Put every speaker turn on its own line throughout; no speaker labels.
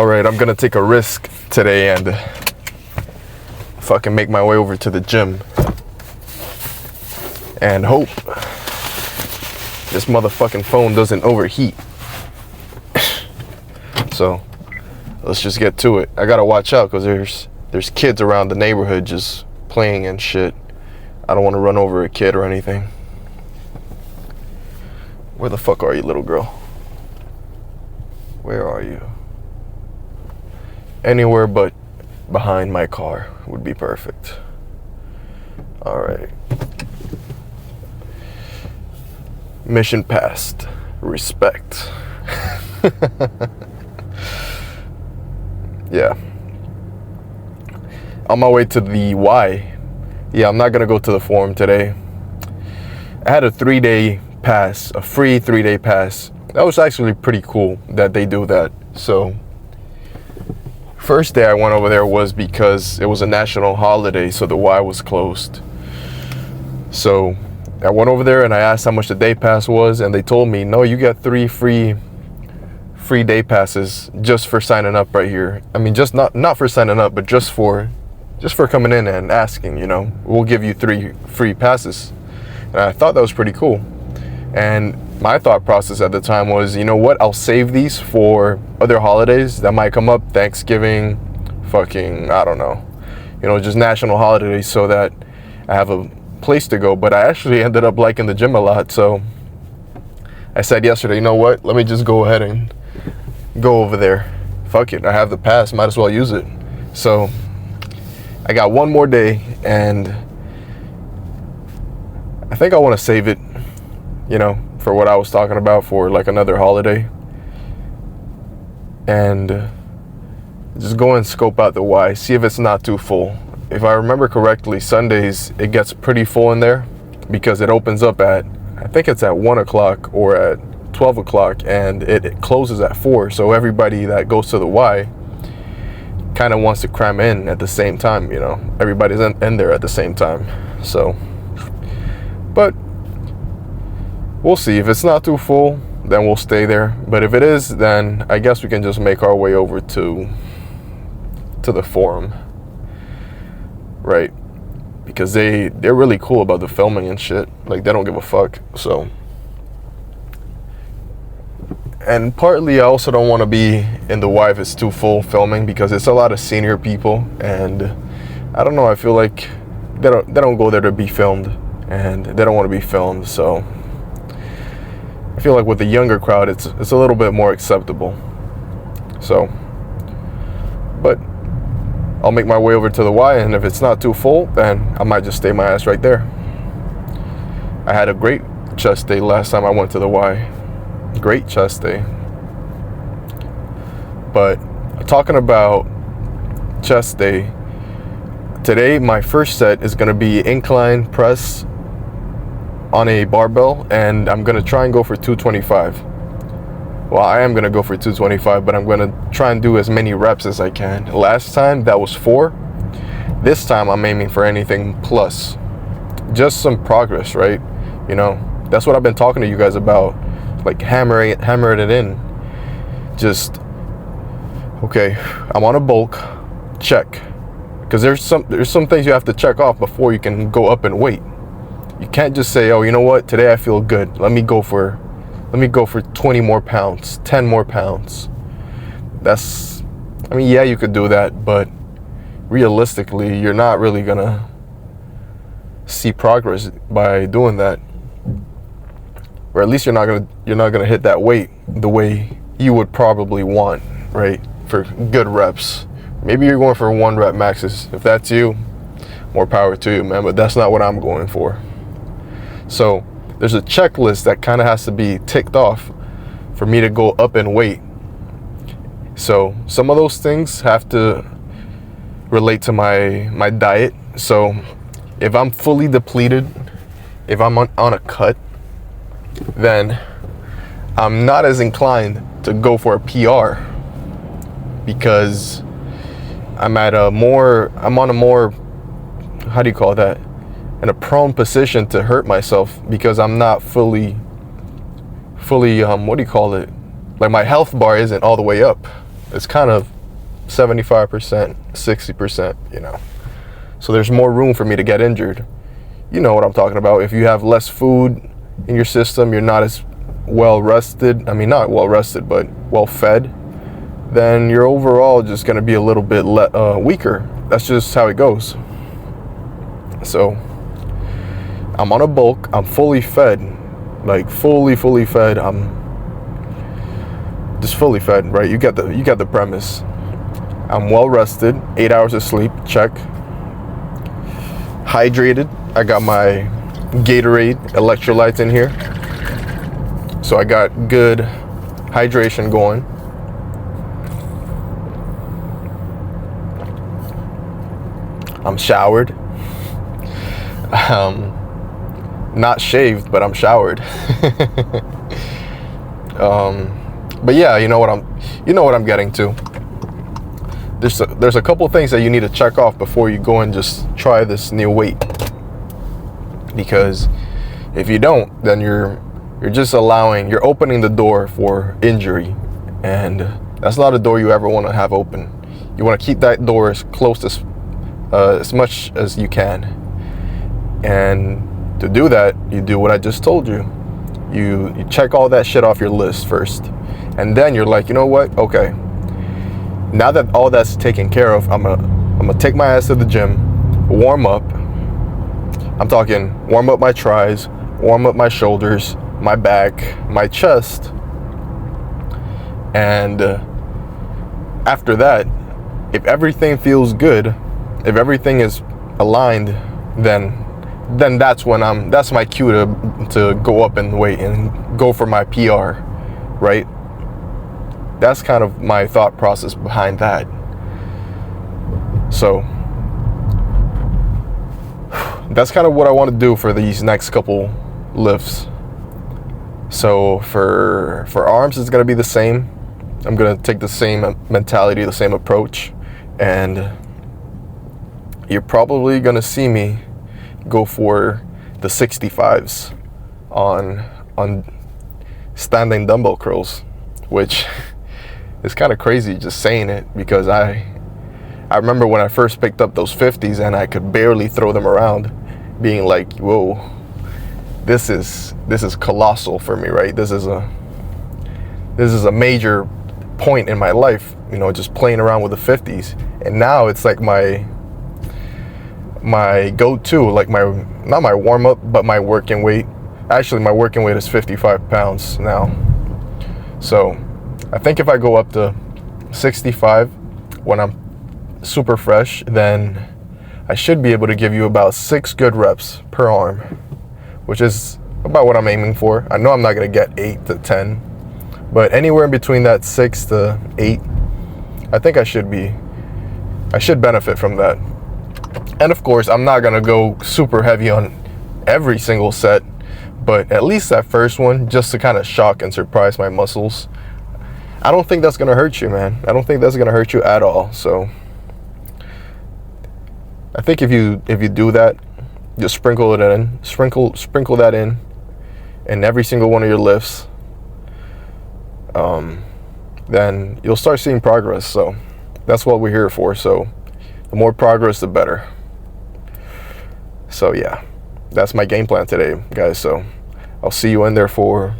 Alright, I'm gonna take a risk today and fucking make my way over to the gym and hope this motherfucking phone doesn't overheat. So let's just get to it. I gotta watch out because there's kids around the neighborhood just playing and shit. I don't want to run over a kid or anything. Where the fuck are you, little girl? Where are you? Anywhere but behind my car would be perfect. Alright. Mission passed. Respect. Yeah. On my way to the Y. Yeah, I'm not gonna go to the forum today. I had a 3-day pass, a free 3-day pass. That was actually pretty cool that they do that. So first day I went over there was because it was a national holiday, so the Y was closed. So I went over there and I asked how much the day pass was, and they told me, no, you got 3 free day passes just for signing up right here. I mean, just not for signing up, but just for coming in and asking, you know, we'll give you 3 free passes. And I thought that was pretty cool. And my thought process at the time was, you know what, I'll save these for other holidays that might come up, Thanksgiving, fucking, I don't know, you know, just national holidays, so that I have a place to go. But I actually ended up liking the gym a lot, so I said yesterday, you know what, let me just go ahead and go over there. Fuck it, I have the pass, might as well use it. So I got one more day, and I think I want to save it, you know, for what I was talking about, for like another holiday, and just go and scope out the Y, see if it's not too full. If I remember correctly, Sundays it gets pretty full in there because it opens up at, I think it's at 1 o'clock or at 12 o'clock, and it closes at 4. So everybody that goes to the Y kind of wants to cram in at the same time, you know, everybody's in there at the same time. So, but we'll see. If it's not too full, then we'll stay there. But if it is, then I guess we can just make our way over to the forum, right? Because they're really cool about the filming and shit. Like, they don't give a fuck. So, and partly I also don't want to be in the Y if it's too full filming, because it's a lot of senior people, and I don't know, I feel like they don't go there to be filmed, and they don't want to be filmed. So I feel like with the younger crowd, it's a little bit more acceptable. So, but I'll make my way over to the Y, and if it's not too full, then I might just stay my ass right there. I had a great chest day last time I went to the Y. Great chest day. But talking about chest day, today my first set is going to be incline press on a barbell, and I'm going to try and go for 225. Well, I am going to go for 225, but I'm going to try and do as many reps as I can. Last time that was 4. This time I'm aiming for anything plus. Just some progress, right? You know, that's what I've been talking to you guys about. Like hammering it in. Just, okay, I'm on a bulk, check. Because there's some things you have to check off before you can go up in weight. You can't just say, oh, you know what, today I feel good, let me go for 20 more pounds, 10 more pounds. That's, I mean, yeah, you could do that, but realistically, you're not really gonna see progress by doing that. Or at least you're not gonna hit that weight the way you would probably want, right? For good reps. Maybe you're going for 1 rep maxes. If that's you, more power to you, man. But that's not what I'm going for. So there's a checklist that kind of has to be ticked off for me to go up in weight. So some of those things have to relate to my diet. So if I'm fully depleted, if I'm on a cut, then I'm not as inclined to go for a PR, because I'm on a more, how do you call that, in a prone position to hurt myself, because I'm not fully what do you call it, like my health bar isn't all the way up. It's kind of 75%, 60%, you know. So there's more room for me to get injured. You know what I'm talking about. If you have less food in your system, you're not as well rested. I mean, not well rested, but well fed. Then you're overall just going to be a little bit weaker. That's just how it goes. So I'm on a bulk. I'm fully fed, like fully fed. I'm just fully fed, right? You get the premise. I'm well rested. 8 hours of sleep. Check. Hydrated. I got my Gatorade electrolytes in here, so I got good hydration going. I'm showered. Not shaved, but I'm showered. But yeah, you know what I'm getting to. There's a couple things that you need to check off before you go and just try this new weight. Because if you don't, then you're opening the door for injury, and that's not a door you ever want to have open. You want to keep that door as close as much as you can. And to do that, you do what I just told you. You check all that shit off your list first, and then you're like, you know what? Okay, now that all that's taken care of, I'm gonna take my ass to the gym, warm up. I'm talking warm up my tries, warm up my shoulders, my back, my chest. And after that, if everything feels good, if everything is aligned, then that's my cue to go up in weight and go for my PR, right? That's kind of my thought process behind that. So that's kind of what I want to do for these next couple lifts. So for arms, it's going to be the same. I'm going to take the same mentality, the same approach, and you're probably going to see me go for the 65s on standing dumbbell curls, which is kind of crazy just saying it, because I remember when I first picked up those 50s and I could barely throw them around, being like, whoa, this is colossal for me, right? This is a major point in my life, you know, just playing around with the 50s. And now it's like my go-to, like not my warm-up, but my working weight. Actually, my working weight is 55 pounds now. So I think if I go up to 65 when I'm super fresh, then I should be able to give you about 6 good reps per arm, which is about what I'm aiming for. I know I'm not going to get 8 to 10, but anywhere in between that 6 to 8, I think I should benefit from that. And of course, I'm not going to go super heavy on every single set, but at least that first one, just to kind of shock and surprise my muscles. I don't think that's going to hurt you, man. I don't think that's going to hurt you at all. So I think if you do that, just sprinkle that in every single one of your lifts, then you'll start seeing progress. So that's what we're here for. So the more progress, the better. So yeah, that's my game plan today, guys. So I'll see you in there for,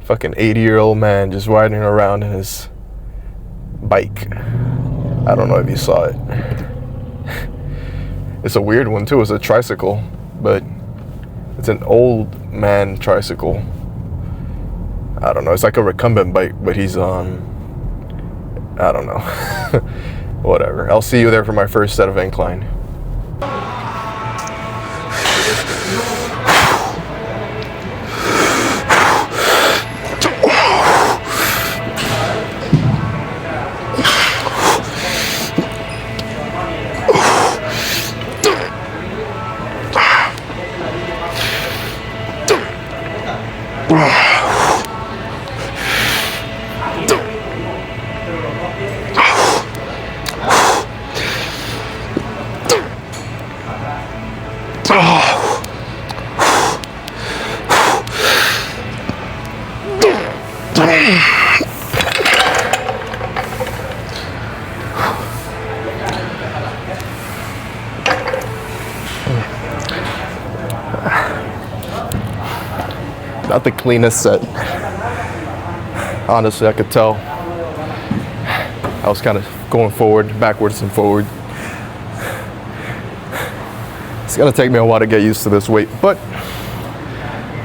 fucking 80-year-old man just riding around in his bike. I don't know if you saw it. It's a weird one too. It's a tricycle, but it's an old man tricycle. I don't know. It's like a recumbent bike, but he's on, I don't know. Whatever. I'll see you there for my first set of incline. Not the cleanest set. Honestly, I could tell. I was kind of going forward, backwards and forward. It's gonna take me a while to get used to this weight, but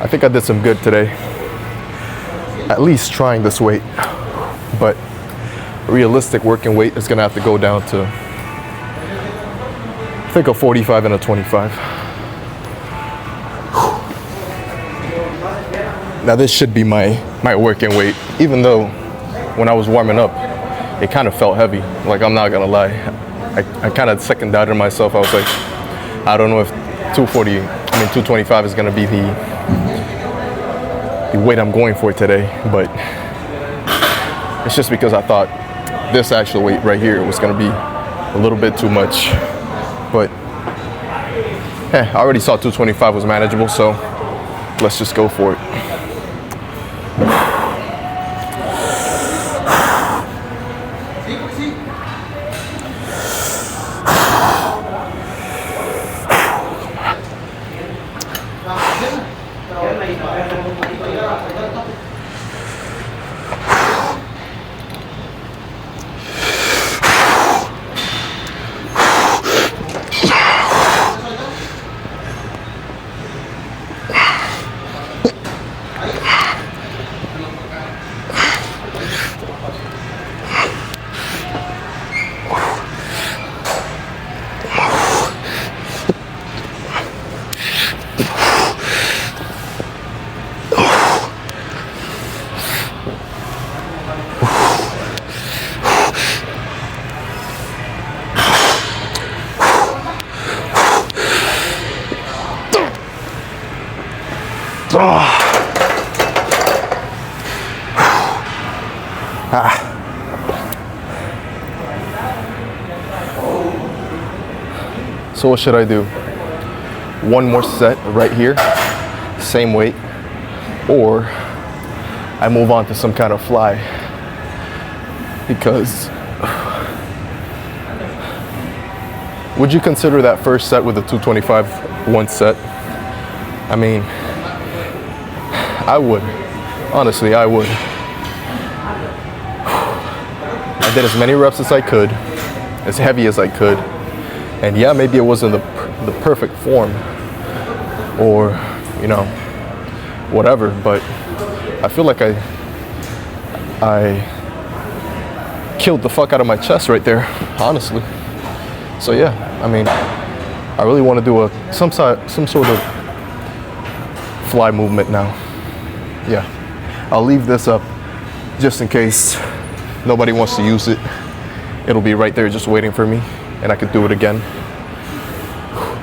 I think I did some good today. At least trying this weight. But realistic working weight is gonna have to go down to, I think, a 45 and a 25. Now this should be my working weight, even though when I was warming up, it kind of felt heavy. Like, I'm not gonna lie. I kind of second doubted myself. I was like, I don't know if 225 is gonna be the weight I'm going for today, but it's just because I thought this actual weight right here was gonna be a little bit too much. But I already saw 225 was manageable, so let's just go for it. So what should I do? One more set right here, same weight, or I move on to some kind of fly? Because would you consider that first set with the 225 one set? I mean, I would. Honestly, I would. I did as many reps as I could, as heavy as I could. And yeah, maybe it wasn't the perfect form or, you know, whatever, but I feel like I killed the fuck out of my chest right there, honestly. So yeah, I mean, I really want to do some sort of fly movement now. Yeah, I'll leave this up just in case nobody wants to use it. It'll be right there just waiting for me, and I could do it again.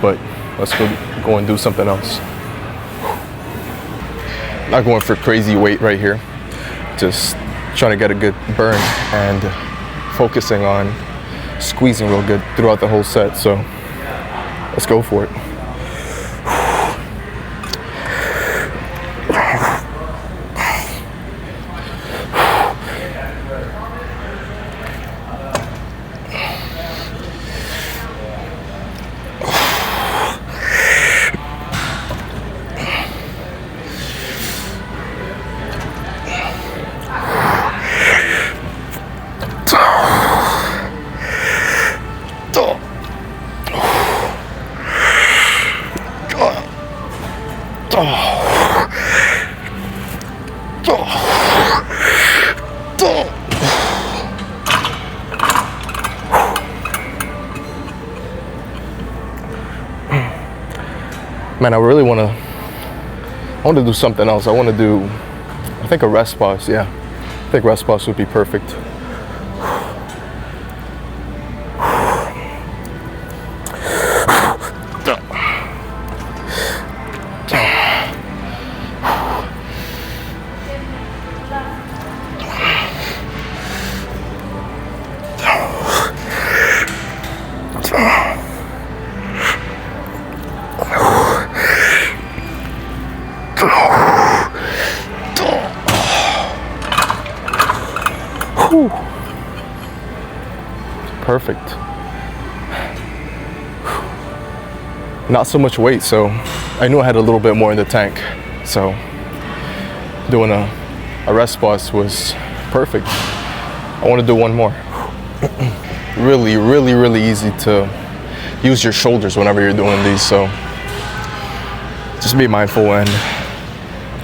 But let's go and do something else. Not going for crazy weight right here. Just trying to get a good burn and focusing on squeezing real good throughout the whole set. So let's go for it. Man, I really want to do something else. I want to do, I think, a rest pause. Yeah, I think rest pause would be perfect. Perfect. Not so much weight, so I knew I had a little bit more in the tank. So doing a rest pause was perfect. I want to do one more. Really, really, really easy to use your shoulders whenever you're doing these. So just be mindful and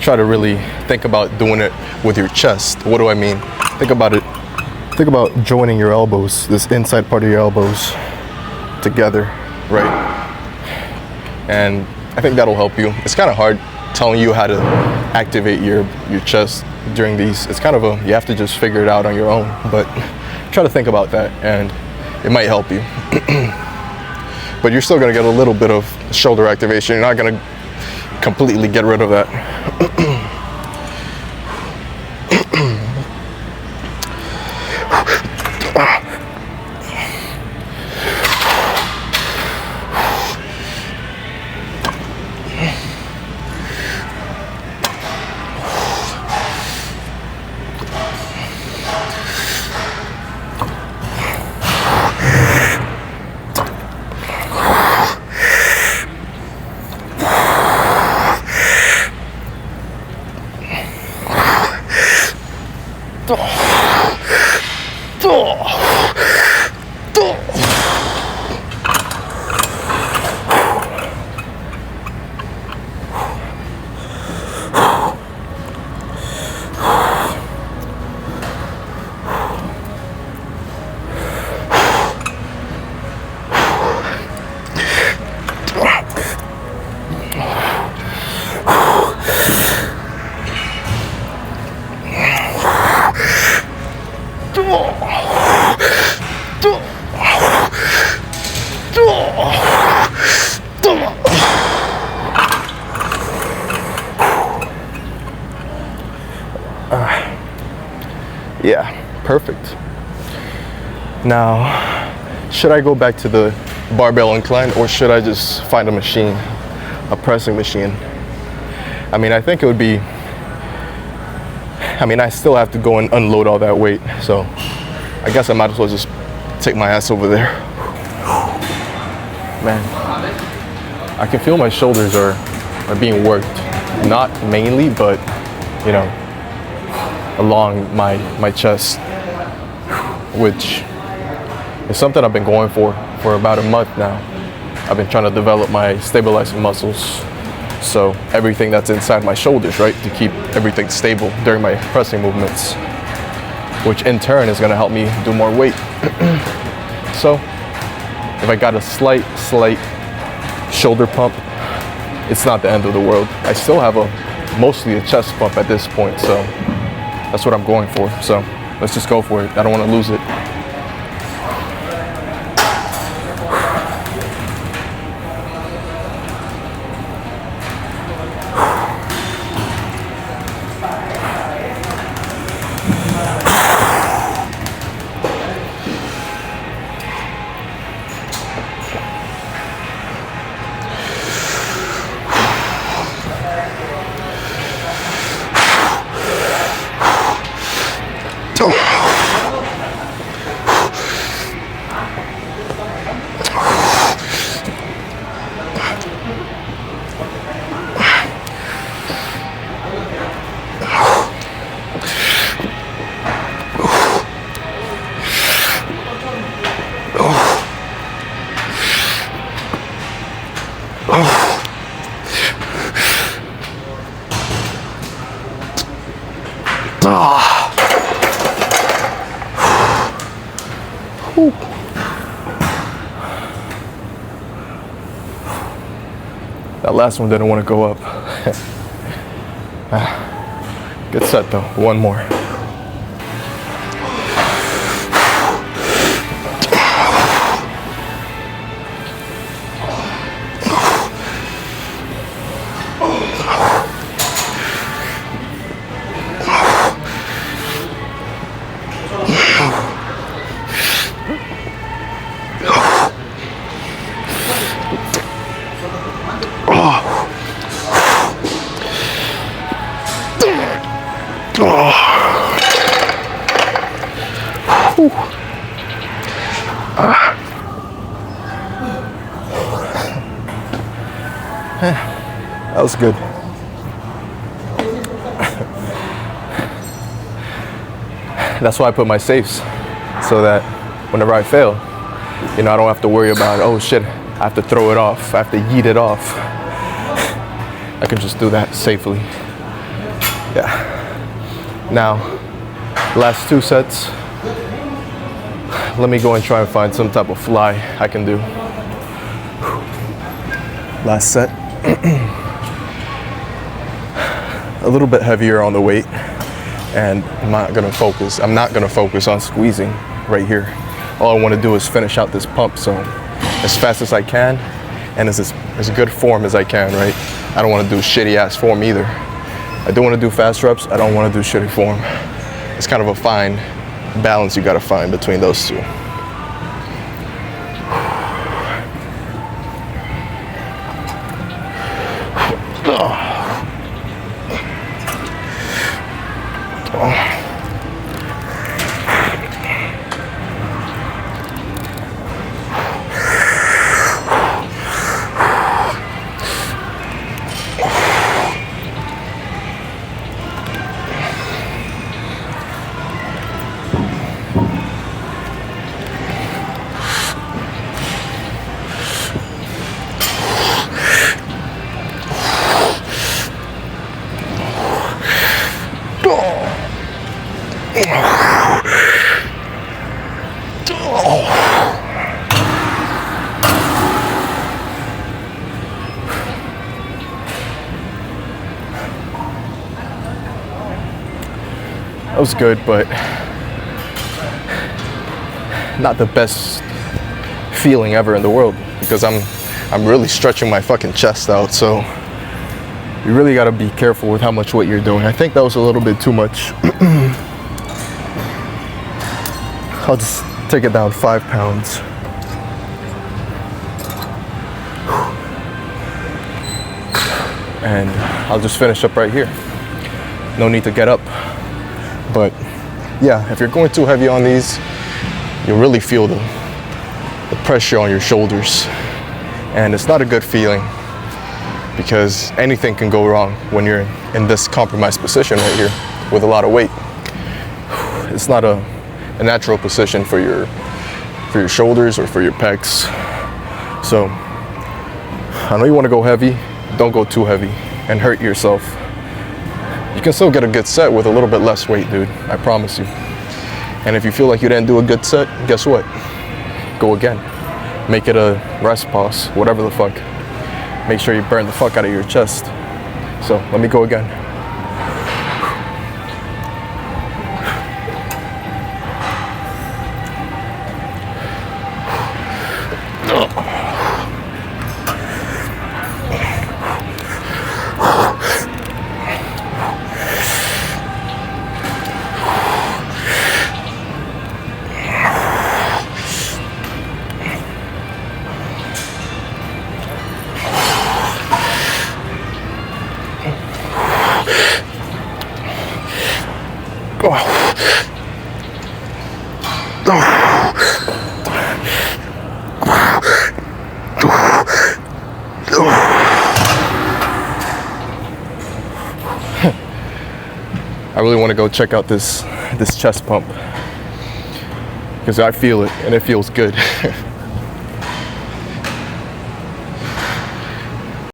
try to really think about doing it with your chest. What do I mean? Think about it. Think about joining your elbows, this inside part of your elbows together, right? And I think that'll help you. It's kind of hard telling you how to activate your chest during these. It's kind of you have to just figure it out on your own, but try to think about that and it might help you. But you're still gonna get a little bit of shoulder activation. You're not gonna completely get rid of that. Yeah, perfect. Now, should I go back to the barbell incline or should I just find a machine, a pressing machine? I mean, I think it would be, I still have to go and unload all that weight, so I guess I might as well just take my ass over there. Man, I can feel my shoulders are being worked. Not mainly, but, you know, along my chest, which is something I've been going for about a month now. I've been trying to develop my stabilizing muscles. So everything that's inside my shoulders, right? To keep everything stable during my pressing movements, which in turn is gonna help me do more weight. So if I got a slight shoulder pump, it's not the end of the world. I still have mostly a chest pump at this point, so that's what I'm going for. So let's just go for it. I don't want to lose it. That last one didn't want to go up. Good set though, one more. That was good. That's why I put my safes, so that whenever I fail, you know, I don't have to worry about, oh shit, I have to throw it off, I have to yeet it off. I can just do that safely. Yeah. Now, last 2 sets. Let me go and try and find some type of fly I can do. Last set. A little bit heavier on the weight, and I'm not gonna focus on squeezing right here. All I wanna do is finish out this pump, so as fast as I can, and as good form as I can, right? I don't wanna do shitty ass form either. I do wanna do fast reps, I don't wanna do shitty form. It's kind of a fine balance you gotta find between those two. That was good, but not the best feeling ever in the world, because I'm really stretching my fucking chest out, so you really gotta be careful with how much weight you're doing. I think that was a little bit too much. I'll just take it down 5 pounds. And I'll just finish up right here. No need to get up. But yeah, if you're going too heavy on these, you'll really feel the pressure on your shoulders. And it's not a good feeling, because anything can go wrong when you're in this compromised position right here with a lot of weight. It's not a natural position for your shoulders or for your pecs. So I know you want to go heavy, don't go too heavy and hurt yourself. You can still get a good set with a little bit less weight, dude. I promise you. And if you feel like you didn't do a good set, guess what? Go again. Make it a rest pause, whatever the fuck. Make sure you burn the fuck out of your chest. So let me go again. I really want to go check out this chest pump, because I feel it and it feels good.